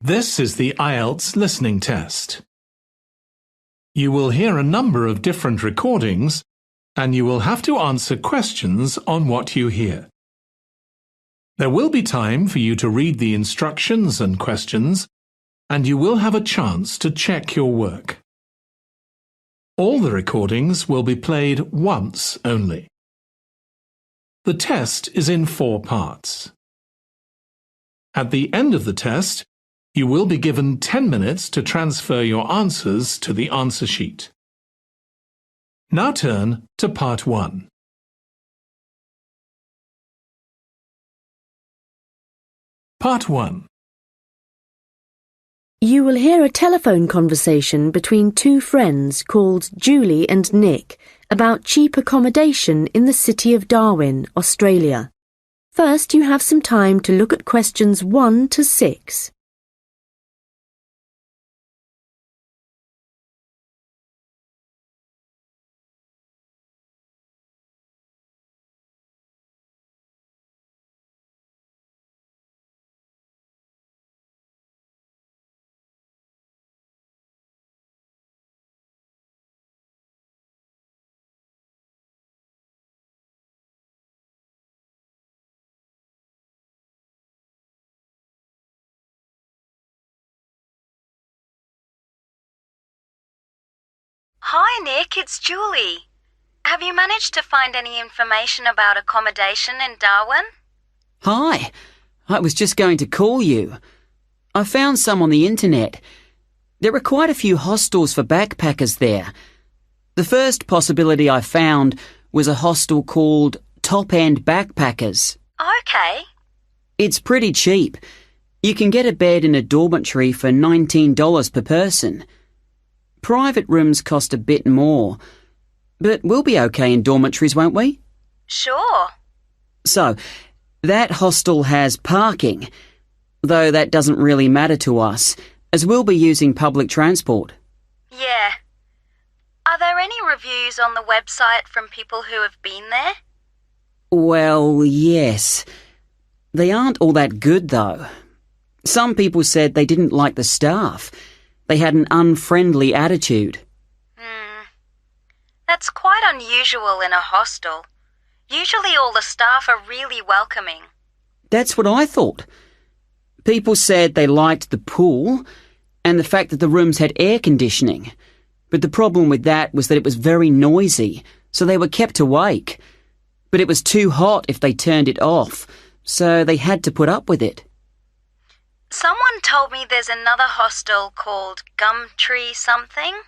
This is the IELTS listening test. You will hear a number of different recordings, and you will have to answer questions on what you hear. There will be time for you to read the instructions and questions, and you will have a chance to check your work. All the recordings will be played once only. The test is in 4 parts. At the end of the test, you will be given 10 minutes to transfer your answers to the answer sheet. Now turn to Part 1. Part 1. You will hear a telephone conversation between 2 friends called Julie and Nick about cheap accommodation in the city of Darwin, Australia. First, you have some time to look at questions 1 to 6. Hi Nick, it's Julie. Have you managed to find any information about accommodation in Darwin? Hi, I was just going to call you. I found some on the internet. There are quite a few hostels for backpackers there. The first possibility I found was a hostel called Top End Backpackers. Okay. It's pretty cheap. You can get a bed in a dormitory for $19 per person. Private rooms cost a bit more, but we'll be okay in dormitories, won't we? Sure. So, that hostel has parking, though that doesn't really matter to us, as we'll be using public transport. Yeah. Are there any reviews on the website from people who have been there? Well, yes. They aren't all that good, though. Some people said they didn't like the staff. They had an unfriendly attitude. That's quite unusual in a hostel. Usually all the staff are really welcoming. That's what I thought. People said they liked the pool and the fact that the rooms had air conditioning. But the problem with that was that it was very noisy, so they were kept awake. But it was too hot if they turned it off, so they had to put up with it. Someone told me there's another hostel called Gumtree something.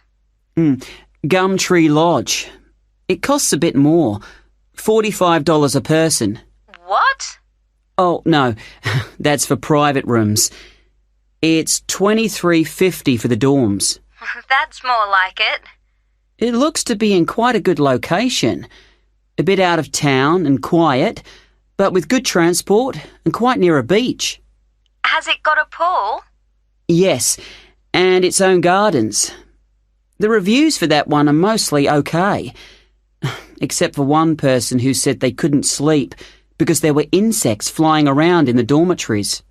Gumtree Lodge. It costs a bit more. $45 a person. What? Oh, no. That's for private rooms. It's $23.50 for the dorms. That's more like it. It looks to be in quite a good location. A bit out of town and quiet, but with good transport and quite near a beach. Has it got a pool? Yes, and its own gardens. The reviews for that one are mostly okay, except for one person who said they couldn't sleep because there were insects flying around in the dormitories.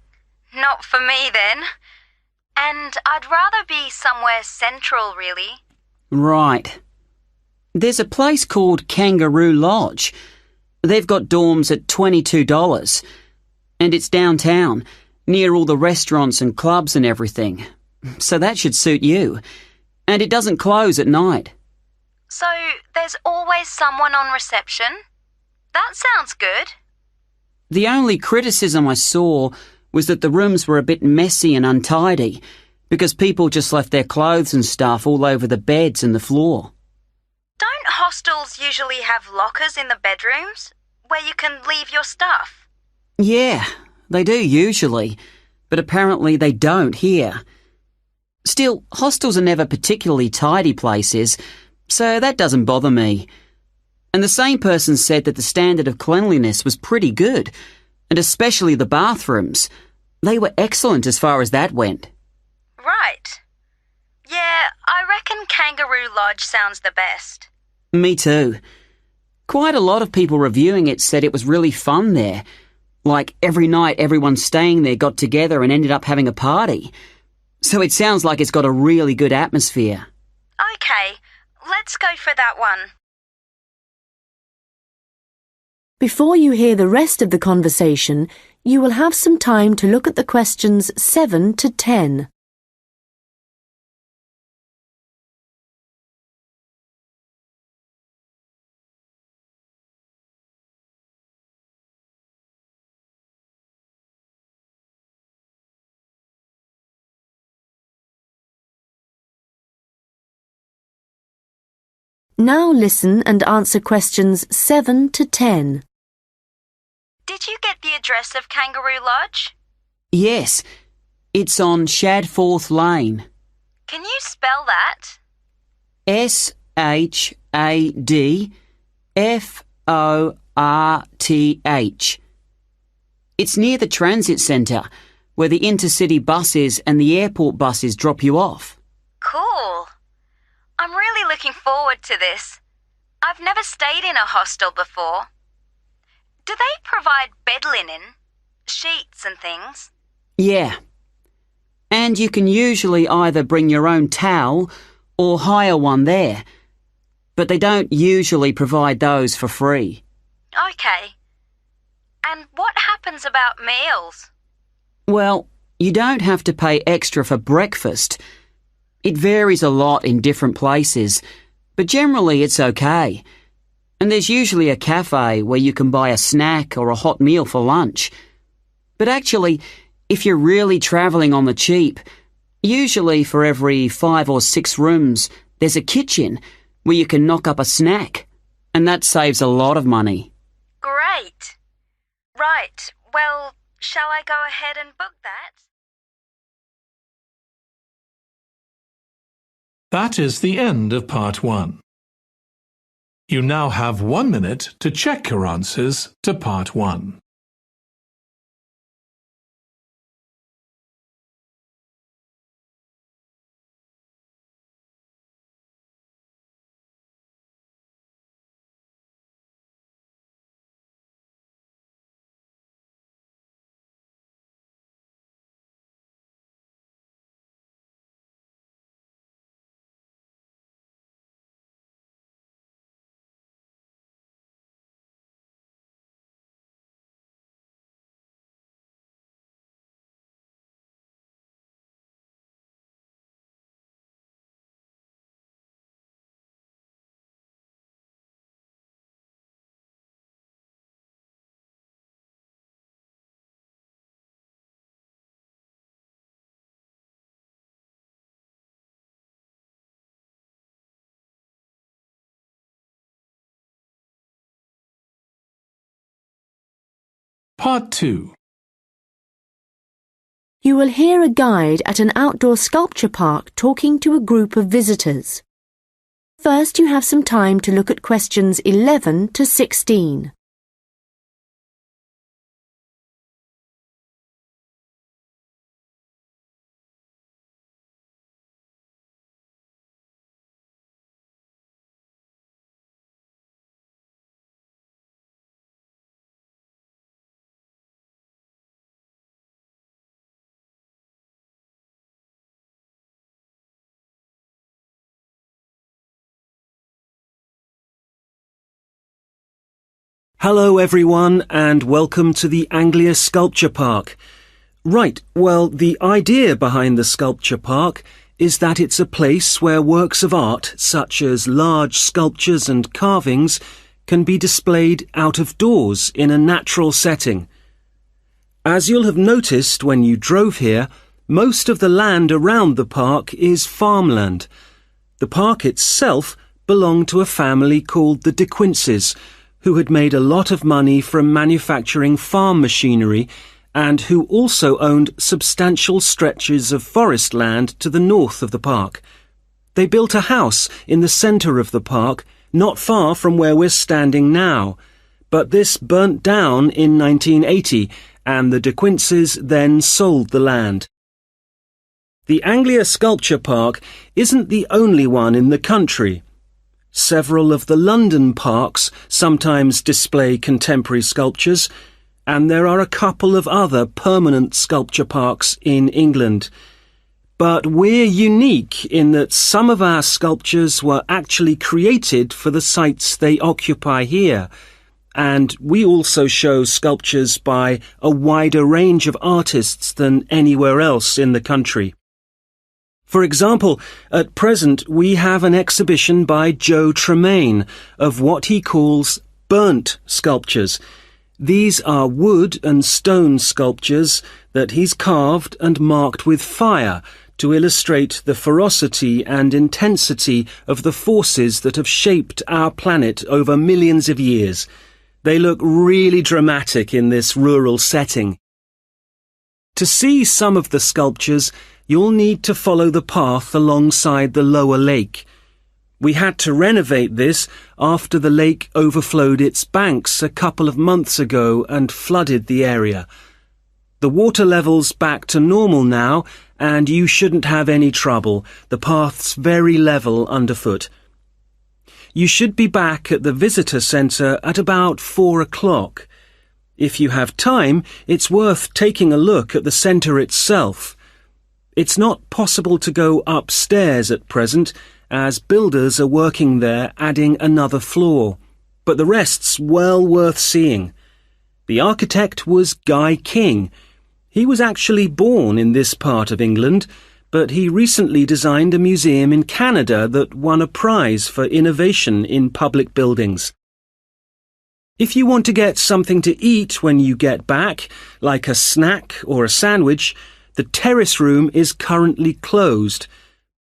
Not for me then. And I'd rather be somewhere central, really. Right. There's a place called Kangaroo Lodge. They've got dorms at $22, and it's downtown, near all the restaurants and clubs and everything. So that should suit you. And it doesn't close at night. So there's always someone on reception? That sounds good. The only criticism I saw was that the rooms were a bit messy and untidy, because people just left their clothes and stuff all over the beds and the floor. Don't hostels usually have lockers in the bedrooms, where you can leave your stuff? Yeah, they do usually, but apparently they don't here. Still, hostels are never particularly tidy places, so that doesn't bother me. And the same person said that the standard of cleanliness was pretty good, and especially the bathrooms. They were excellent as far as that went. Right. Yeah, I reckon Kangaroo Lodge sounds the best. Me too. Quite a lot of people reviewing it said it was really fun there. Like every night everyone staying there got together and ended up having a party. so it sounds like it's got a really good atmosphere. Okay, let's go for that one. Before you hear the rest of the conversation, you will have some time to look at the questions 7 to 10. Now listen and answer questions 7 to 10. Did you get the address of Kangaroo Lodge? Yes, it's on Shadforth Lane. Can you spell that? Shadforth. It's near the transit centre, where the intercity buses and the airport buses drop you off. Cool. I'm really looking forward to this. I've never stayed in a hostel before. Do they provide bed linen, sheets and things? Yeah. And you can usually either bring your own towel or hire one there. But they don't usually provide those for free. Okay. And what happens about meals? Well, you don't have to pay extra for breakfast. It varies a lot in different places, but generally it's okay. And there's usually a cafe where you can buy a snack or a hot meal for lunch. But actually, if you're really travelling on the cheap, usually for every 5 or 6 rooms, there's a kitchen where you can knock up a snack. And that saves a lot of money. Great. Right, well, shall I go ahead and book that? That is the end of part 1. You now have 1 minute to check your answers to part 1. Part 2. You will hear a guide at an outdoor sculpture park talking to a group of visitors. First, you have some time to look at questions 11 to 16. Hello everyone and welcome to the Anglia Sculpture Park. Right, well, the idea behind the sculpture park is that it's a place where works of art, such as large sculptures and carvings, can be displayed out of doors in a natural setting. As you'll have noticed when you drove here, most of the land around the park is farmland. The park itself belonged to a family called the De Quinces, who had made a lot of money from manufacturing farm machinery and who also owned substantial stretches of forest land to the north of the park. They built a house in the centre of the park, not far from where we're standing now, but this burnt down in 1980 and the De Quinces then sold the land. The Anglia Sculpture Park isn't the only one in the country. Several of the London parks sometimes display contemporary sculptures, and there are a couple of other permanent sculpture parks in England. But we're unique in that some of our sculptures were actually created for the sites they occupy here. And we also show sculptures by a wider range of artists than anywhere else in the country. For example, at present we have an exhibition by Joe Tremaine of what he calls burnt sculptures. These are wood and stone sculptures that he's carved and marked with fire to illustrate the ferocity and intensity of the forces that have shaped our planet over millions of years. They look really dramatic in this rural setting. To see some of the sculptures, you'll need to follow the path alongside the lower lake. We had to renovate this after the lake overflowed its banks a couple of months ago and flooded the area. The water level's back to normal now, and you shouldn't have any trouble. The path's very level underfoot. You should be back at the visitor centre at about 4 o'clock. If you have time, it's worth taking a look at the centre itself. It's not possible to go upstairs at present, as builders are working there adding another floor, but the rest's well worth seeing. The architect was Guy King. He was actually born in this part of England, but he recently designed a museum in Canada that won a prize for innovation in public buildings. If you want to get something to eat when you get back, like a snack or a sandwich, the terrace room is currently closed,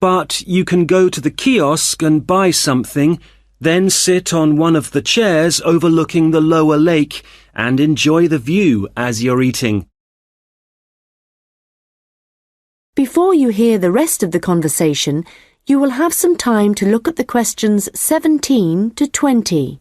but you can go to the kiosk and buy something, then sit on one of the chairs overlooking the lower lake and enjoy the view as you're eating. Before you hear the rest of the conversation, you will have some time to look at the questions 17 to 20.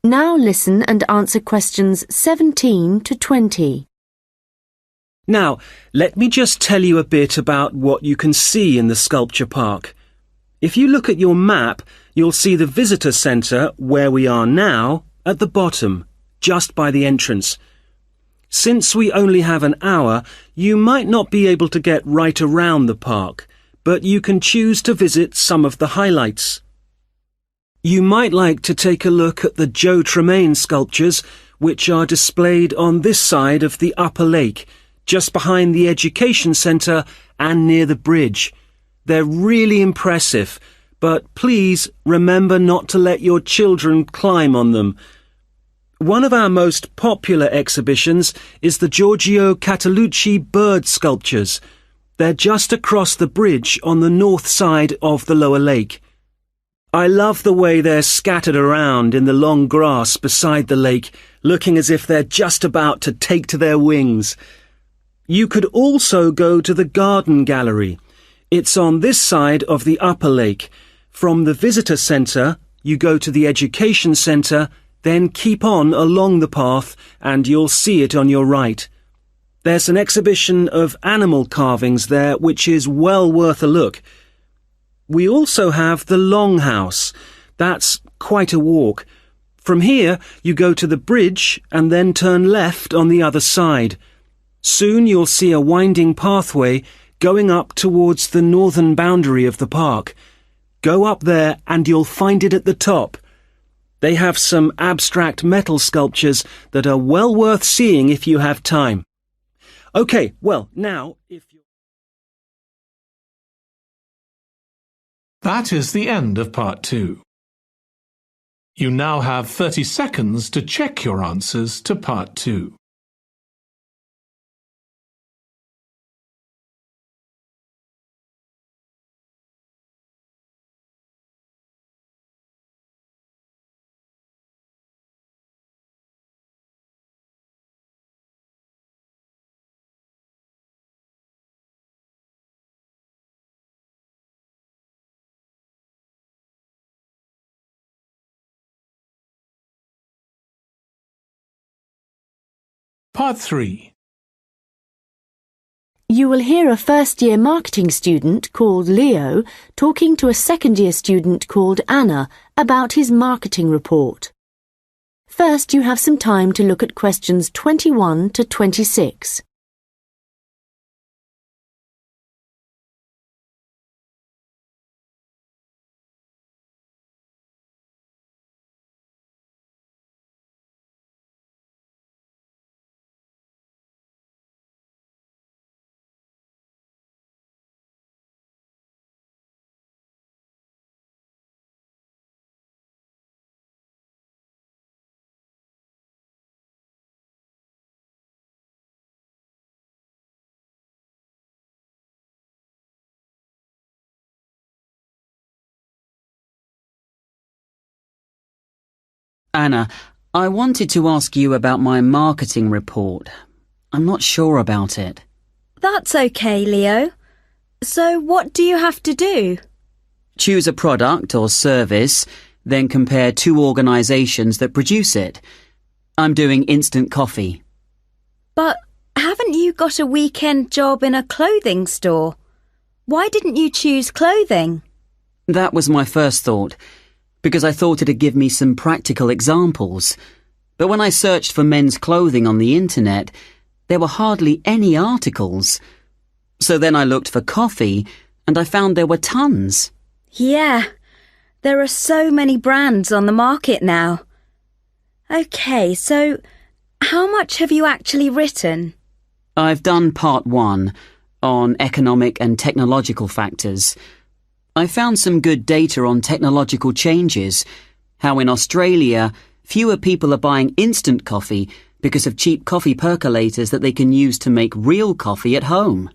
Now listen and answer questions 17 to 20. Now, let me just tell you a bit about what you can see in the sculpture park. If you look at your map, you'll see the visitor centre, where we are now, at the bottom, just by the entrance. Since we only have an hour, you might not be able to get right around the park, but you can choose to visit some of the highlights. You might like to take a look at the Joe Tremaine sculptures, which are displayed on this side of the upper lake, just behind the education centre and near the bridge. They're really impressive, but please remember not to let your children climb on them. One of our most popular exhibitions is the Giorgio Catalucci bird sculptures. They're just across the bridge on the north side of the lower lake. I love the way they're scattered around in the long grass beside the lake, looking as if they're just about to take to their wings. You could also go to the garden gallery. It's on this side of the upper lake. From the visitor centre, you go to the education centre, then keep on along the path and you'll see it on your right. There's an exhibition of animal carvings there which is well worth a look. We also have the Longhouse. That's quite a walk. From here, you go to the bridge and then turn left on the other side. Soon you'll see a winding pathway going up towards the northern boundary of the park. Go up there and you'll find it at the top. They have some abstract metal sculptures that are well worth seeing if you have time. OK, well, now, if you... That is the end of part 2. You now have 30 seconds to check your answers to part 2. Part 3. You will hear a first-year marketing student called Leo talking to a second-year student called Anna about his marketing report. First, you have some time to look at questions 21 to 26. Anna, I wanted to ask you about my marketing report. I'm not sure about it. That's okay, Leo. So what do you have to do? Choose a product or service, then compare two organisations that produce it. I'm doing instant coffee. But haven't you got a weekend job in a clothing store? Why didn't you choose clothing? That was my first thought, because I thought it'd give me some practical examples. But when I searched for men's clothing on the internet, there were hardly any articles. So then I looked for coffee, and I found there were tons. Yeah, there are so many brands on the market now. Okay, so how much have you actually written? I've done part 1 on economic and technological factors. I found some good data on technological changes, how in Australia fewer people are buying instant coffee because of cheap coffee percolators that they can use to make real coffee at home.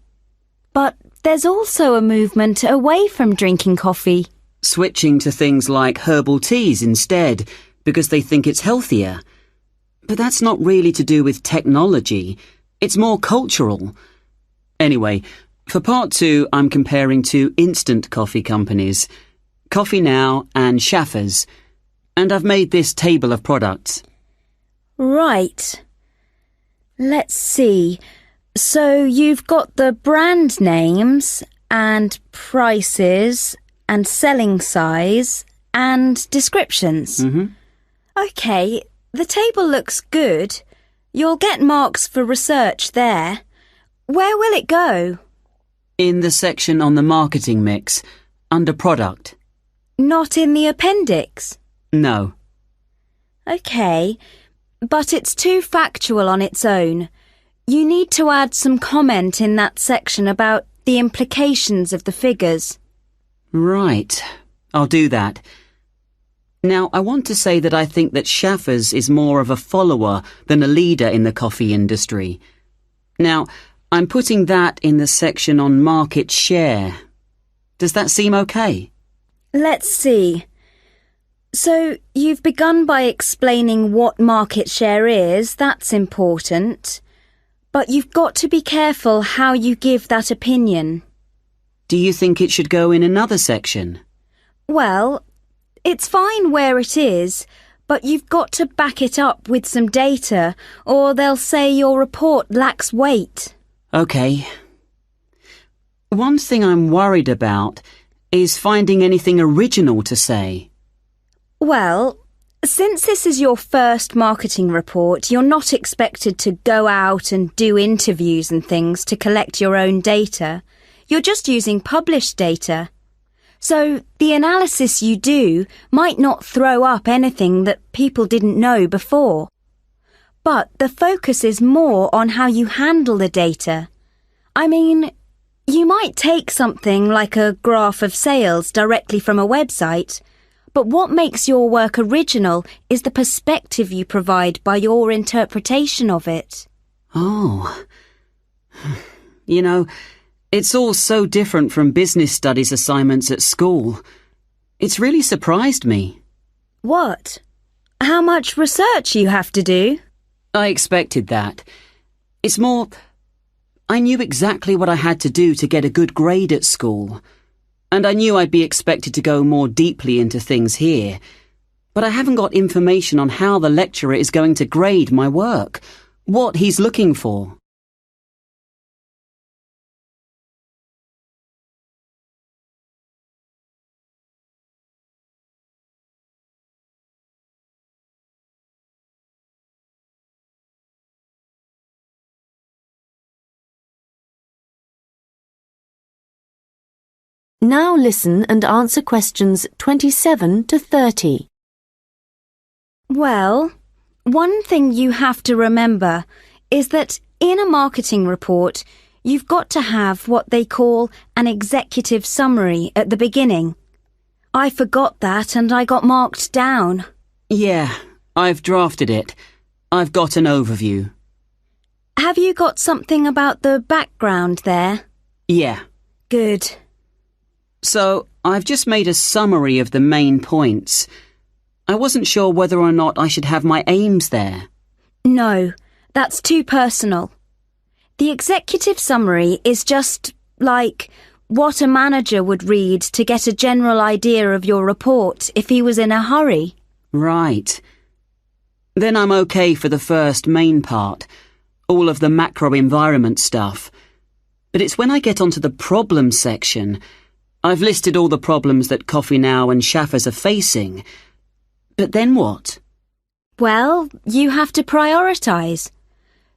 But there's also a movement away from drinking coffee. Switching to things like herbal teas instead because they think it's healthier. But that's not really to do with technology. It's more cultural. Anyway, for part 2, I'm comparing two instant coffee companies, Coffee Now and Schaffers, and I've made this table of products. Right. Let's see. So you've got the brand names and prices and selling size and descriptions. Okay, the table looks good. You'll get marks for research there. Where will it go? In the section on the marketing mix, under product. Not in the appendix? No. Okay, but it's too factual on its own. You need to add some comment in that section about the implications of the figures. Right, I'll do that. Now, I want to say that I think that Schaffers is more of a follower than a leader in the coffee industry. Now, I'm putting that in the section on market share. Does that seem okay? Let's see. So, you've begun by explaining what market share is, that's important. But you've got to be careful how you give that opinion. Do you think it should go in another section? Well, it's fine where it is, but you've got to back it up with some data, or they'll say your report lacks weight. Okay. One thing I'm worried about is finding anything original to say. Well, since this is your first marketing report, you're not expected to go out and do interviews and things to collect your own data. You're just using published data. So the analysis you do might not throw up anything that people didn't know before. But the focus is more on how you handle the data. I mean, you might take something like a graph of sales directly from a website, but what makes your work original is the perspective you provide by your interpretation of it. Oh. You know, it's all so different from business studies assignments at school. It's really surprised me. What? How much research you have to do? I expected that. It's more, I knew exactly what I had to do to get a good grade at school. And I knew I'd be expected to go more deeply into things here. But I haven't got information on how the lecturer is going to grade my work, what he's looking for. Now listen and answer questions 27 to 30. Well, one thing you have to remember is that in a marketing report, you've got to have what they call an executive summary at the beginning. I forgot that and I got marked down. Yeah, I've drafted it. I've got an overview. Have you got something about the background there? Yeah. Good. So, I've just made a summary of the main points. I wasn't sure whether or not I should have my aims there. No, that's too personal. The executive summary is just like what a manager would read to get a general idea of your report if he was in a hurry. Right. Then I'm okay for the first main part, all of the macro environment stuff. But it's when I get onto the problems section. I've listed all the problems that Coffee Now and Shaffers are facing. But then what? Well, you have to prioritise.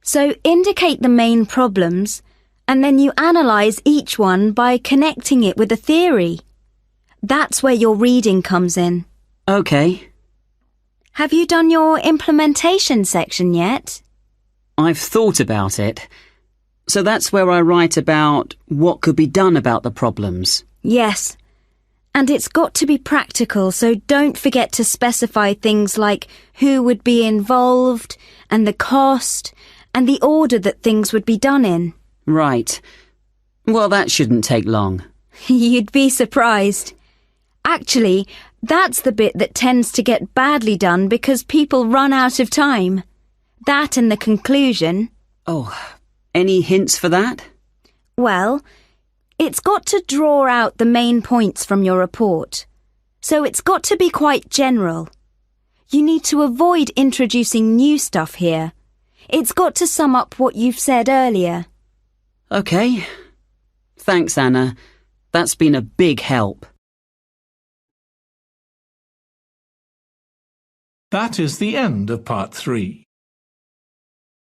So indicate the main problems, and then you analyse each one by connecting it with a theory. That's where your reading comes in. Okay. Have you done your implementation section yet? I've thought about it. So that's where I write about what could be done about the problems. Yes. And it's got to be practical, so don't forget to specify things like who would be involved, and the cost, and the order that things would be done in. Right. Well, that shouldn't take long. You'd be surprised. Actually, that's the bit that tends to get badly done because people run out of time. That and the conclusion. Oh, any hints for that? Well, it's got to draw out the main points from your report. So it's got to be quite general. You need to avoid introducing new stuff here. It's got to sum up what you've said earlier. Okay. Thanks, Anna. That's been a big help. That is the end of part 3.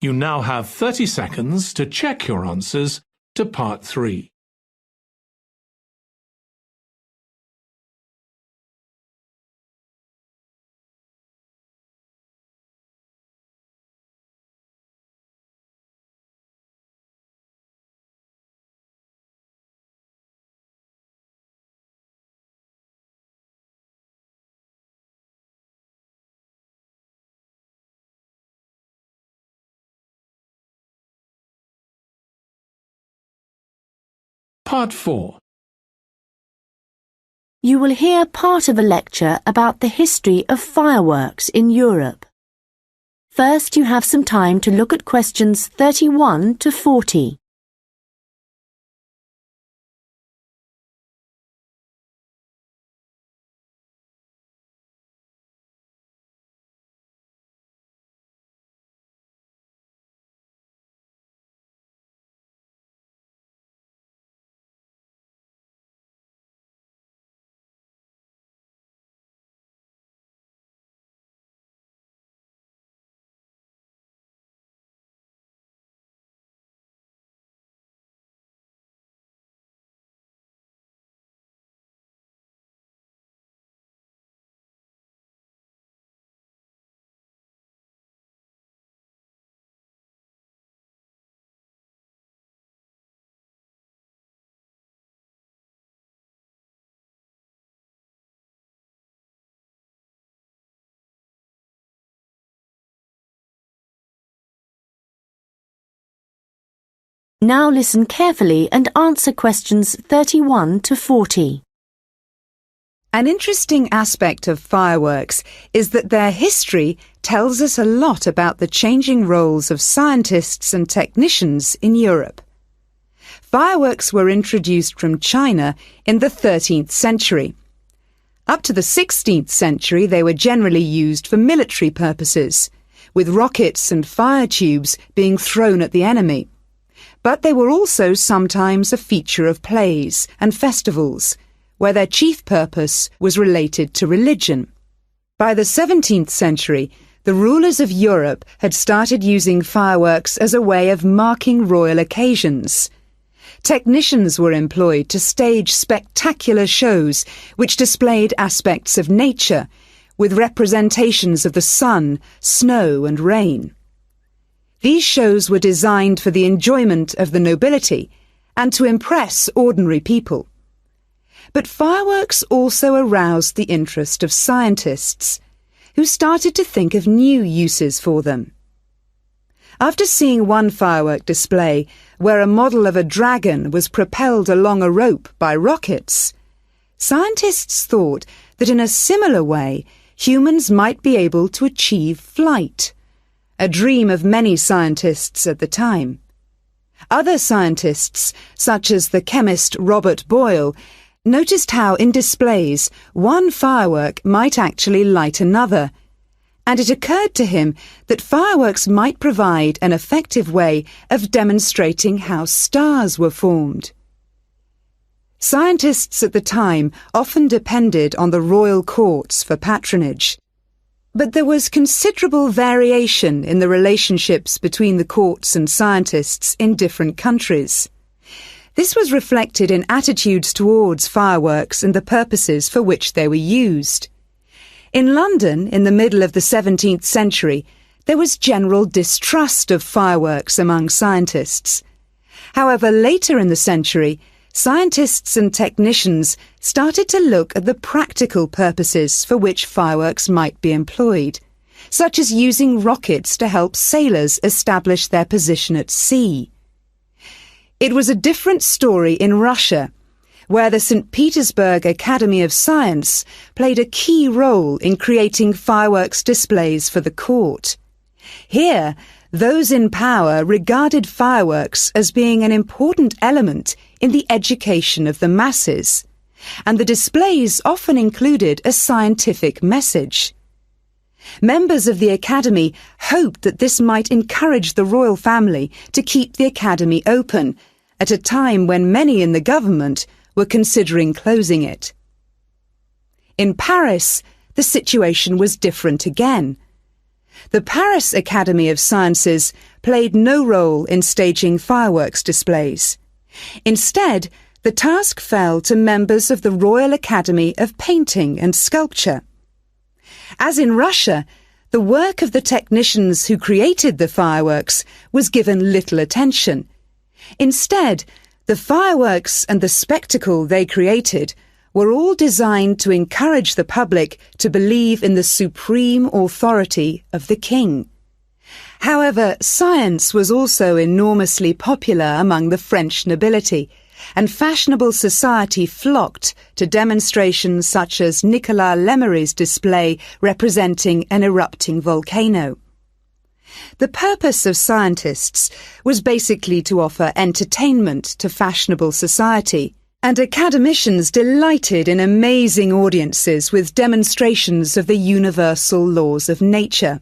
You now have 30 seconds to check your answers to part 3. Part 4. You will hear part of a lecture about the history of fireworks in Europe. First, you have some time to look at questions 31 to 40. Now listen carefully and answer questions 31 to 40. An interesting aspect of fireworks is that their history tells us a lot about the changing roles of scientists and technicians in Europe. Fireworks were introduced from China in the 13th century. Up to the 16th century, they were generally used for military purposes, with rockets and fire tubes being thrown at the enemy. But they were also sometimes a feature of plays and festivals, where their chief purpose was related to religion. By the 17th century, the rulers of Europe had started using fireworks as a way of marking royal occasions. Technicians were employed to stage spectacular shows which displayed aspects of nature, with representations of the sun, snow and rain. These shows were designed for the enjoyment of the nobility and to impress ordinary people. But fireworks also aroused the interest of scientists, who started to think of new uses for them. After seeing one firework display where a model of a dragon was propelled along a rope by rockets, scientists thought that in a similar way humans might be able to achieve flight, a dream of many scientists at the time. Other scientists, such as the chemist Robert Boyle, noticed how in displays one firework might actually light another, and it occurred to him that fireworks might provide an effective way of demonstrating how stars were formed. Scientists at the time often depended on the royal courts for patronage, but there was considerable variation in the relationships between the courts and scientists in different countries. This was reflected in attitudes towards fireworks and the purposes for which they were used. In London, in the middle of the 17th century, there was general distrust of fireworks among scientists. However, later in the century, scientists and technicians started to look at the practical purposes for which fireworks might be employed, such as using rockets to help sailors establish their position at sea. It was a different story in Russia, where the St. Petersburg Academy of Science played a key role in creating fireworks displays for the court. Here, those in power regarded fireworks as being an important element in the education of the masses, and the displays often included a scientific message. Members of the Academy hoped that this might encourage the royal family to keep the Academy open, at a time when many in the government were considering closing it. In Paris, the situation was different again. The Paris Academy of Sciences played no role in staging fireworks displays. Instead, the task fell to members of the Royal Academy of Painting and Sculpture. As in Russia, the work of the technicians who created the fireworks was given little attention. Instead, the fireworks and the spectacle they created were all designed to encourage the public to believe in the supreme authority of the king. However, science was also enormously popular among the French nobility, and fashionable society flocked to demonstrations such as Nicolas Lemery's display representing an erupting volcano. The purpose of scientists was basically to offer entertainment to fashionable society, and academicians delighted in amazing audiences with demonstrations of the universal laws of nature.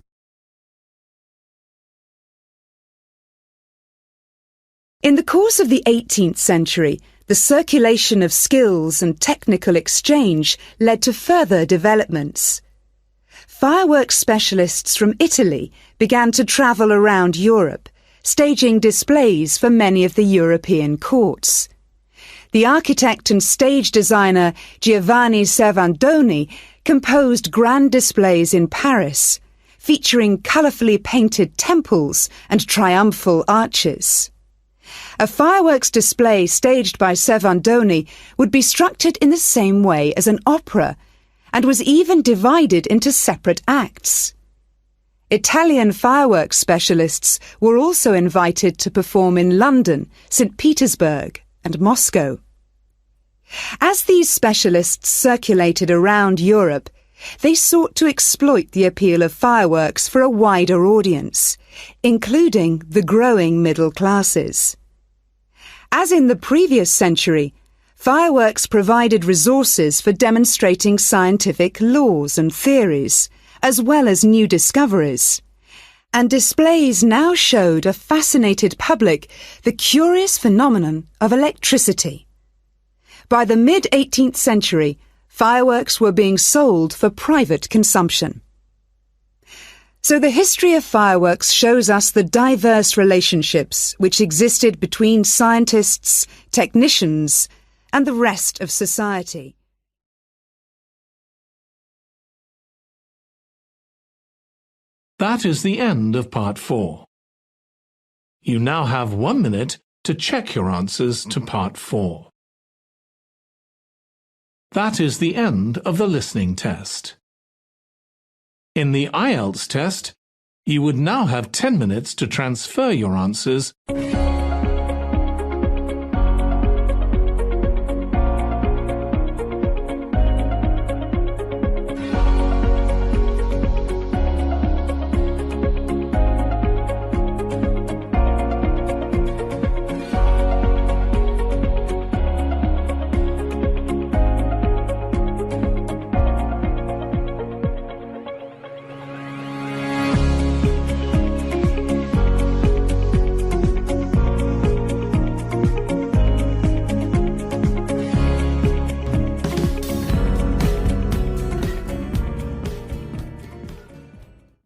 In the course of the 18th century, the circulation of skills and technical exchange led to further developments. Fireworks specialists from Italy began to travel around Europe, staging displays for many of the European courts. The architect and stage designer Giovanni Servandoni composed grand displays in Paris, featuring colourfully painted temples and triumphal arches. A fireworks display staged by Servandoni would be structured in the same way as an opera, and was even divided into separate acts. Italian fireworks specialists were also invited to perform in London, St. Petersburg, and Moscow. As these specialists circulated around Europe, they sought to exploit the appeal of fireworks for a wider audience, including the growing middle classes. As in the previous century, fireworks provided resources for demonstrating scientific laws and theories, as well as new discoveries. and displays now showed a fascinated public the curious phenomenon of electricity. By the mid-18th century, fireworks were being sold for private consumption. So the history of fireworks shows us the diverse relationships which existed between scientists, technicians, and the rest of society. That is the end of Part 4. You now have 1 minute to check your answers to Part 4. That is the end of the listening test. In the IELTS test, you would now have 10 minutes to transfer your answers